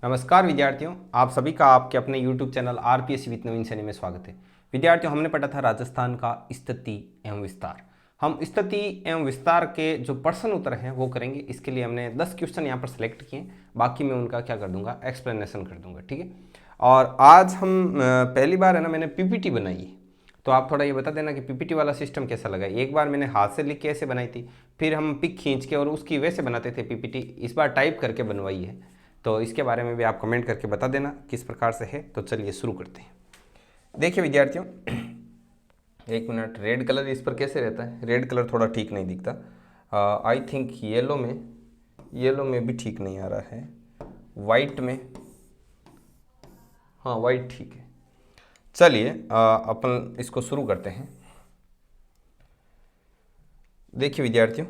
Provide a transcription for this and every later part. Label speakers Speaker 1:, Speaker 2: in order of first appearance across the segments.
Speaker 1: नमस्कार विद्यार्थियों, आप सभी का आपके अपने YouTube चैनल आरपीएससी विद नवीन सैनी में स्वागत है। विद्यार्थियों, हमने पढ़ा था राजस्थान का स्थिति एवं विस्तार। हम स्थिति एवं विस्तार के जो प्रश्न उत्तर हैं वो करेंगे। इसके लिए हमने 10 क्वेश्चन यहाँ पर सेलेक्ट किए, बाकी मैं उनका क्या कर दूंगा, एक्सप्लेनेशन कर दूंगा। ठीक है। और आज हम पहली बार है ना मैंने पीपीटी बनाई है, तो आप थोड़ा ये बता देना कि पीपीटी वाला सिस्टम कैसा लगा। एक बार मैंने हाथ से लिख के ऐसे बनाई थी, फिर हम पिक खींच के और उसकी वैसे बनाते थे पीपीटी। इस बार टाइप करके बनवाई है, तो इसके बारे में भी आप कमेंट करके बता देना किस प्रकार से है। तो चलिए शुरू करते हैं। देखिए विद्यार्थियों, एक मिनट, रेड कलर इस पर कैसे रहता है? रेड कलर थोड़ा ठीक नहीं दिखता। आई थिंक येलो में भी ठीक नहीं आ रहा है। वाइट में, हाँ वाइट ठीक है। चलिए अपन इसको शुरू करते हैं। देखिए विद्यार्थियों,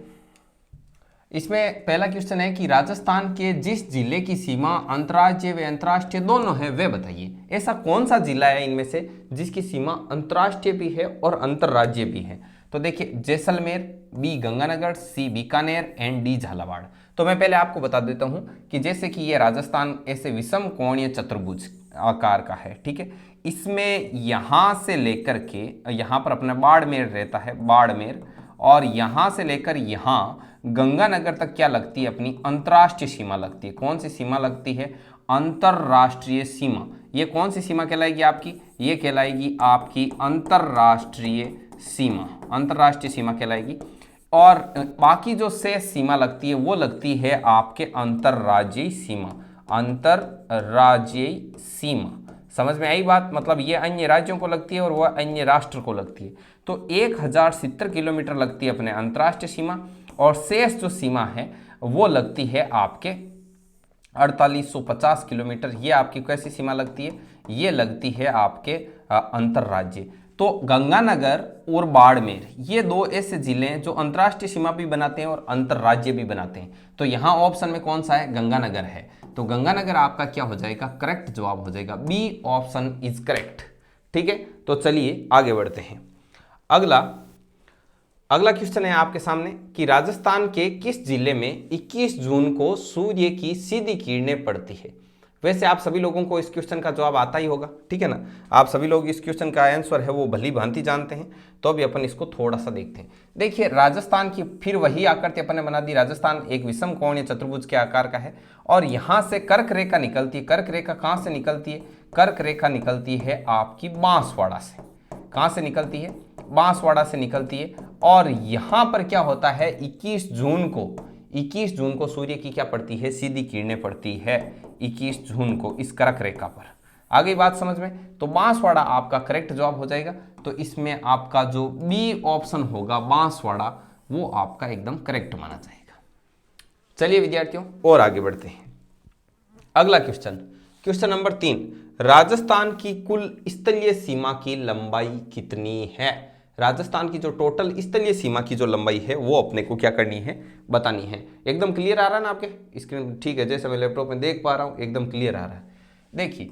Speaker 1: इसमें पहला क्वेश्चन है कि राजस्थान के जिस जिले की सीमा अंतर्राज्यीय व अंतर्राष्ट्रीय दोनों है वे बताइए। ऐसा कौन सा जिला है इनमें से जिसकी सीमा अंतर्राष्ट्रीय भी है और अंतर्राज्यीय भी है? तो देखिए, Jaisalmer, B Ganganagar, C Bikaner and D Jhalawar. तो मैं पहले आपको बता देता हूं कि जैसे कि ये राजस्थान ऐसे विषम कोणीय चतुर्भुज आकार का है। ठीक है। इसमें यहां से लेकर के यहां पर अपना बाड़मेर रहता है, बाड़मेर, और यहां से लेकर यहां गंगानगर तक क्या लगती है? अपनी अंतर्राष्ट्रीय सीमा लगती है। कौन सी सीमा लगती है? अंतर्राष्ट्रीय सीमा। ये कौन सी सीमा कहलाएगी आपकी? ये कहलाएगी आपकी अंतर्राष्ट्रीय सीमा। अंतर्राष्ट्रीय सीमा कहलाएगी। और बाकी जो शेष सीमा लगती है वो लगती है आपके अंतर्राज्यीय सीमा। अंतर्राज्यीय सीमा, समझ में आई बात? मतलब ये अन्य राज्यों को लगती है और वह अन्य राष्ट्र को लगती है। तो 1070 किलोमीटर लगती है अपने अंतर्राष्ट्रीय सीमा, और शेष जो सीमा है वो लगती है आपके 4850 किलोमीटर। ये आपकी कैसी सीमा लगती है? ये लगती है आपके अंतर्राज्यीय। तो गंगानगर और बाड़मेर ये दो ऐसे जिले हैं जो अंतर्राष्ट्रीय सीमा भी बनाते हैं और अंतर्राज्यीय भी बनाते हैं। तो यहाँ ऑप्शन में कौन सा है? गंगानगर है। तो गंगानगर आपका क्या हो जाएगा? करेक्ट जवाब हो जाएगा। B option is correct. ठीक है। तो चलिए आगे बढ़ते हैं। अगला क्वेश्चन है आपके सामने कि राजस्थान के किस जिले में 21 जून को सूर्य की सीधी किरणें पड़ती है? वैसे आप सभी लोगों को इस क्वेश्चन का जवाब आता ही होगा, ठीक है ना। आप सभी लोग इस क्वेश्चन का आंसर है वो भली भांति जानते हैं। तो अभी अपन इसको थोड़ा सा देखते हैं। देखिए, राजस्थान की फिर वही आकृति अपन ने बना दी। राजस्थान एक विषम कोणीय चतुर्भुज के आकार का है और यहां से कर्क रेखा निकलती है। कर्क रेखा कहां से निकलती है? कर्क रेखा निकलती है आपकी बांसवाड़ा से। कहां से निकलती है? बांसवाड़ा से निकलती है। और यहां पर क्या होता है? 21 जून को सूर्य की क्या पड़ती है? सीधी किरणें पड़ती है 21 जून को इस कर्क रेखा पर। आ गई बात समझ में? तो बांसवाड़ा आपका करेक्ट जवाब हो जाएगा। तो इसमें आपका जो बी ऑप्शन होगा बांसवाड़ा, वो आपका एकदम करेक्ट माना जाएगा। चलिए विद्यार्थियों और आगे बढ़ते हैं। अगला क्वेश्चन नंबर 3, राजस्थान की कुल स्थलीय सीमा की लंबाई कितनी है? राजस्थान की जो टोटल स्थलीय सीमा की जो लंबाई है वो अपने को क्या करनी है? बतानी है। एकदम क्लियर आ रहा है ना आपके स्क्रीन? ठीक है, जैसे मैं लैपटॉप में देख पा रहा हूं एकदम क्लियर आ रहा है। देखिए,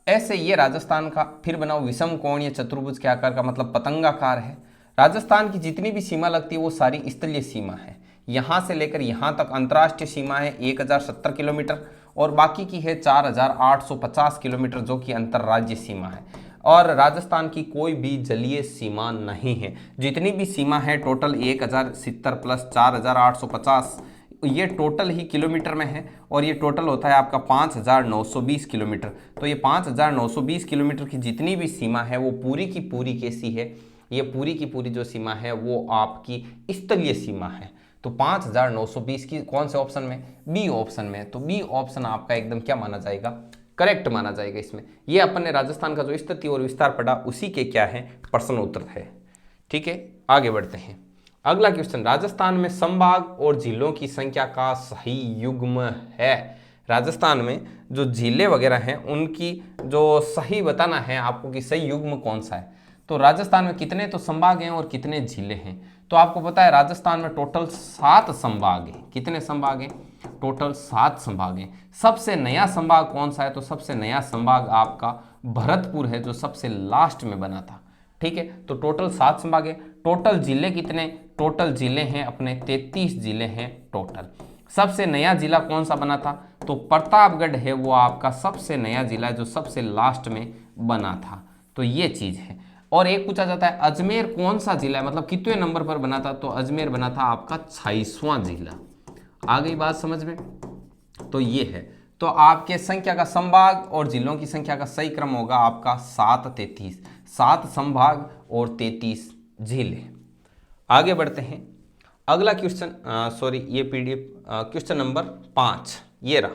Speaker 1: ऐसे ये राजस्थान का फिर बनाओ विषम कोणीय चतुर्भुज के आकार का, मतलब पतंगाकार है। राजस्थान की जितनी भी सीमा लगती है वो सारी स्थलीय सीमा है। यहां से लेकर यहां तक अंतर्राष्ट्रीय सीमा है 1070 किलोमीटर, और बाकी की है 4850 किलोमीटर जो कि अंतर्राज्यीय सीमा है। और राजस्थान की कोई भी जलीय सीमा नहीं है। जितनी भी सीमा है टोटल 1070 प्लस 4850, ये टोटल ही किलोमीटर में है, और ये टोटल होता है आपका 5920 किलोमीटर। तो ये 5920 किलोमीटर की जितनी भी सीमा है वो पूरी की पूरी कैसी है? ये पूरी की पूरी जो सीमा है वो आपकी स्थलीय सीमा है। तो 5920 की कौन से ऑप्शन में? बी ऑप्शन में। तो बी ऑप्शन आपका एकदम क्या माना जाएगा? करेक्ट माना जाएगा। इसमें ये अपन ने राजस्थान का जो स्थिति और विस्तार पढ़ा उसी के क्या है? प्रश्न उत्तर है। ठीक है, आगे बढ़ते हैं। अगला क्वेश्चन, राजस्थान में संभाग और जिलों की संख्या का सही युग्म है। राजस्थान में जो जिले वगैरह हैं उनकी जो सही बताना है आपको कि सही युग्म कौन सा है। तो राजस्थान में कितने तो संभाग हैं और कितने जिले हैं? तो आपको पता है राजस्थान में टोटल 7 संभाग हैं। कितने संभाग हैं? टोटल 7 संभाग हैं। सबसे नया संभाग कौन सा है? तो सबसे नया संभाग आपका भरतपुर है जो सबसे लास्ट में बना था। ठीक है, तो टोटल 7 संभाग है। टोटल जिले कितने? टोटल जिले हैं अपने 33 जिले हैं टोटल। सबसे नया जिला कौन सा बना था? तो प्रतापगढ़ है वो आपका सबसे नया जिला है जो सबसे लास्ट में बना था। तो ये चीज है। और एक पूछा जाता है अजमेर कौन सा जिला है, मतलब कितने नंबर पर बना था, तो अजमेर बना था आपका 26वां जिला। आ गई बात समझ में। तो ये है। तो आपके संख्या का संभाग और जिलों की संख्या का सही क्रम होगा आपका 7-33, 7 संभाग और 33 जिले। आगे बढ़ते हैं। अगला क्वेश्चन, सॉरी ये पीडीएफ, क्वेश्चन नंबर 5 ये रहा।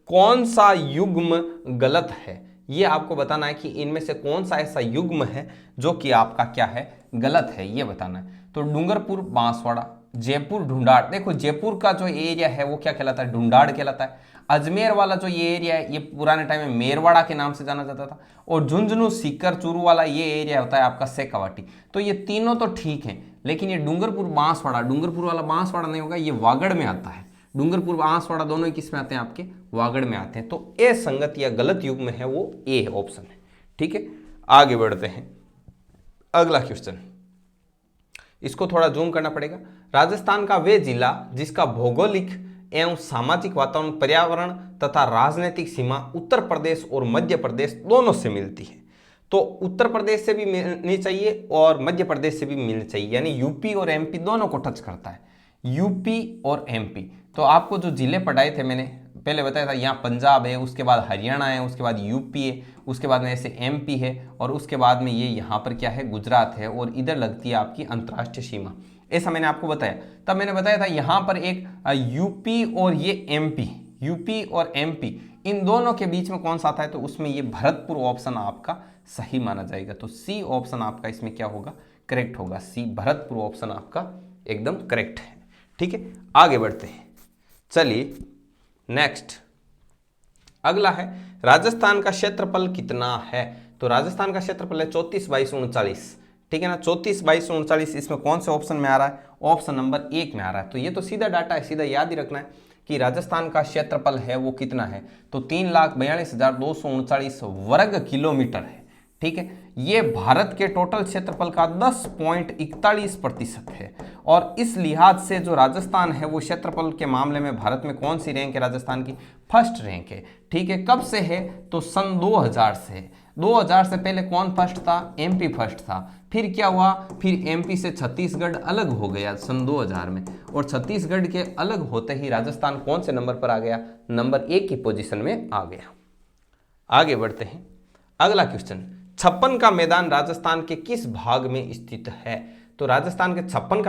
Speaker 1: कौन सा युग्म गलत है, ये आपको बताना है कि इनमें से कौन सा ऐसा युग्म है जो कि आपका क्या है, गलत है, ये बताना है। तो डूंगरपुर बांसवाड़ा, जयपुर ढूंढाड़, देखो जयपुर का जो एरिया है वो क्या कहलाता है, ढूंढाड़ कहलाता है। अजमेर वाला जो ये एरिया है ये पुराने टाइम में मेरवाड़ा के नाम से जाना जाता था। और झुंझुनू सीकर चूरू वाला ये एरिया होता है आपका शेखावाटी। तो ये तीनों तो ठीक हैं, लेकिन ये डूंगरपुर बांसवाड़ा, डूंगरपुर वाला बांसवाड़ा नहीं होगा, ये वागड़ में आता है। डूंगरपुर बांसवाड़ा दोनों ही किस में आते हैं, आपके वागड़ में आते हैं। तो ए संगत या गलत युग्म है वो ए ऑप्शन है। ठीक है, आगे बढ़ते हैं। अगला क्वेश्चन, इसको थोड़ा जूम करना पड़ेगा। राजस्थान का वे जिला जिसका भौगोलिक एवं सामाजिक वातावरण, पर्यावरण तथा राजनीतिक सीमा उत्तर प्रदेश और मध्य प्रदेश दोनों से मिलती है। तो उत्तर प्रदेश से भी मिलनी चाहिए और मध्य प्रदेश से भी मिलनी चाहिए, यानी यूपी और एमपी दोनों को टच करता है, यूपी और एमपी। तो आपको जो जिले पढ़ाए थे मैंने पहले बताया था, यहाँ पंजाब है, उसके बाद हरियाणा है, उसके बाद यूपी है, उसके बाद में ऐसे एमपी है, और उसके बाद में ये यहाँ पर क्या है, गुजरात है, और इधर लगती है आपकी अंतर्राष्ट्रीय सीमा। ऐसा मैंने आपको बताया। तब मैंने बताया था यहाँ पर एक यूपी और ये एमपी, यूपी और एमपी इन दोनों के बीच में कौन सा आता है, तो उसमें ये भरतपुर ऑप्शन आपका सही माना जाएगा। तो सी ऑप्शन आपका इसमें क्या होगा, करेक्ट होगा। सी भरतपुर ऑप्शन आपका एकदम करेक्ट है। ठीक है, आगे बढ़ते हैं। चलिए नेक्स्ट, अगला है राजस्थान का क्षेत्रफल कितना है। तो राजस्थान का क्षेत्रफल है 34/39। ठीक है ना, 34/39 इसमें कौन से ऑप्शन में आ रहा है, ऑप्शन नंबर 1 में आ रहा है। तो ये तो सीधा डाटा है, सीधा याद ही रखना है कि राजस्थान का क्षेत्रफल है वो कितना है, तो 3,42,239 वर्ग किलोमीटर है। ठीक है, ये भारत के टोटल क्षेत्रफल का 10.41% है। और इस लिहाज से जो राजस्थान है वो क्षेत्रफल के मामले में भारत में कौन सी रैंक है, राजस्थान की फर्स्ट रैंक है। ठीक है, कब से है, तो सन 2000 से। 2000 से पहले कौन फर्स्ट था, एमपी फर्स्ट था। फिर क्या हुआ, फिर एमपी से छत्तीसगढ़ अलग हो गया सन 2000 में, और छत्तीसगढ़ के अलग होते ही राजस्थान कौन से नंबर पर आ गया, नंबर 1 की पोजीशन में आ गया। आगे बढ़ते हैं। अगला क्वेश्चन, 56 का मैदान राजस्थान के किस भाग में स्थित है। तो राजस्थान के 56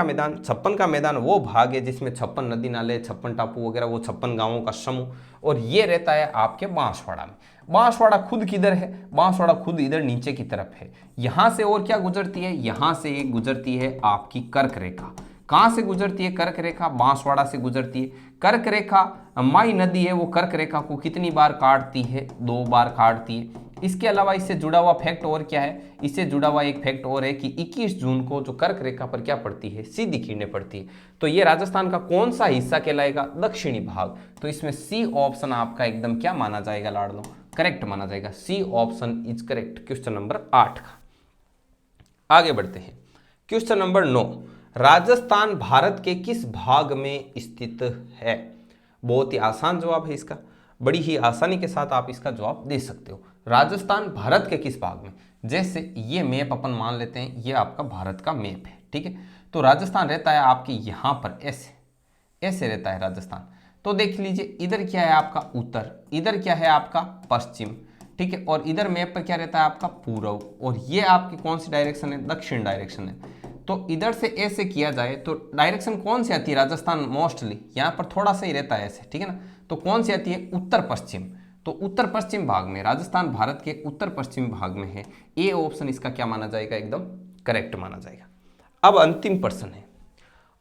Speaker 1: का मैदान वो भाग है जिसमें 56 नदी नाले, 56 टापू वगैरह, वो 56 गांवों का समूह, और ये रहता है आपके बांसवाड़ा में। बांसवाड़ा खुद किधर है, बांसवाड़ा खुद इधर नीचे की तरफ है। यहां से और क्या गुजरती है, यहां से एक गुजरती है आपकी कर्क रेखा। कहां से गुजरती है, कर्क रेखा बांसवाड़ा से गुजरती है। कर्क रेखा माई नदी है, वो कर्क रेखा को कितनी बार काटती है, 2 बार काटती है। इसके अलावा इससे जुड़ा हुआ फैक्ट और क्या है, इससे जुड़ा हुआ एक फैक्ट और है कि 21 जून को जो कर्क रेखा पर क्या पड़ती है, सीधी किरणें पड़ती है। तो ये राजस्थान का कौन सा हिस्सा कहलाएगा, दक्षिणी भाग। तो इसमें सी ऑप्शन आपका एकदम क्या माना जाएगा लाडलो, करेक्ट माना जाएगा। C option is correct, question number 8 का। आगे बढ़ते हैं। क्वेश्चन नंबर 9, राजस्थान भारत के किस भाग में स्थित है। बहुत ही आसान जवाब है इसका, बड़ी ही आसानी के साथ आप इसका जवाब दे सकते हो। राजस्थान भारत के किस भाग में, जैसे ये मैप अपन मान लेते हैं, ये आपका भारत का मैप है। ठीक है, तो राजस्थान रहता है आपके यहाँ पर, ऐसे ऐसे रहता है राजस्थान। तो देख लीजिए, इधर क्या है आपका उत्तर, इधर क्या है आपका पश्चिम। ठीक है, और इधर मैप पर क्या रहता है आपका पूर्व, और ये आपकी कौन सी डायरेक्शन है, दक्षिण डायरेक्शन है। तो इधर से ऐसे किया जाए तो डायरेक्शन कौन सी आती है, राजस्थान मोस्टली यहाँ पर थोड़ा सा ही रहता है ऐसे। ठीक है ना, तो कौन सी आती है, उत्तर पश्चिम। तो उत्तर पश्चिम भाग में, राजस्थान भारत के उत्तर पश्चिम भाग में है। ए ऑप्शन इसका क्या माना जाएगा, एकदम करेक्ट माना जाएगा। अब अंतिम प्रश्न है,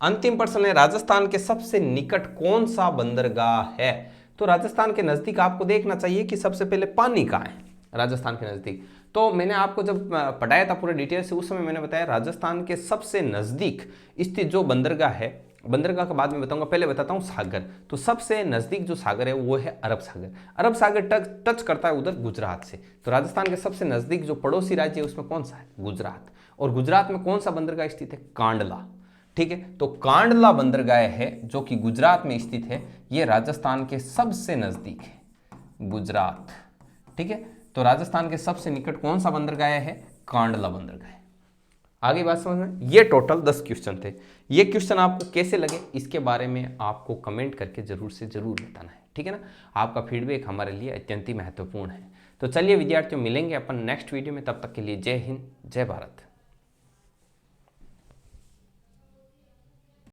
Speaker 1: अंतिम प्रश्न है राजस्थान के सबसे निकट कौन सा बंदरगाह है। तो राजस्थान के नजदीक आपको देखना चाहिए कि सबसे पहले पानी कहाँ है राजस्थान के नजदीक। तो मैंने आपको जब पढ़ाया था पूरे डिटेल से, उस समय मैंने बताया राजस्थान के सबसे नजदीक स्थित जो बंदरगाह है, बंदरगाह के बाद में बताऊंगा, पहले बताता हूँ सागर। तो सबसे नजदीक जो सागर है वो है अरब सागर। अरब सागर टच करता है उधर गुजरात से। तो राजस्थान के सबसे नजदीक जो पड़ोसी राज्य है उसमें कौन सा है, गुजरात। और गुजरात में कौन सा बंदरगाह स्थित है, कांडला। ठीक है। तो कांडला बंदरगाह है जो कि गुजरात में स्थित है, ये राजस्थान के सबसे नजदीक है, गुजरात। ठीक है, तो राजस्थान के सबसे निकट कौन सा बंदरगाह है? कांडला बंदरगाह। आगे बात समझ में? ये टोटल 10 क्वेश्चन थे। ये क्वेश्चन आपको कैसे लगे इसके बारे में आपको कमेंट करके जरूर से जरूर बताना है, ठीक है ना। आपका फीडबैक हमारे लिए अत्यंत ही महत्वपूर्ण है। तो चलिए विद्यार्थियों, मिलेंगे अपन नेक्स्ट वीडियो में, तब तक के लिए जय हिंद, जय भारत।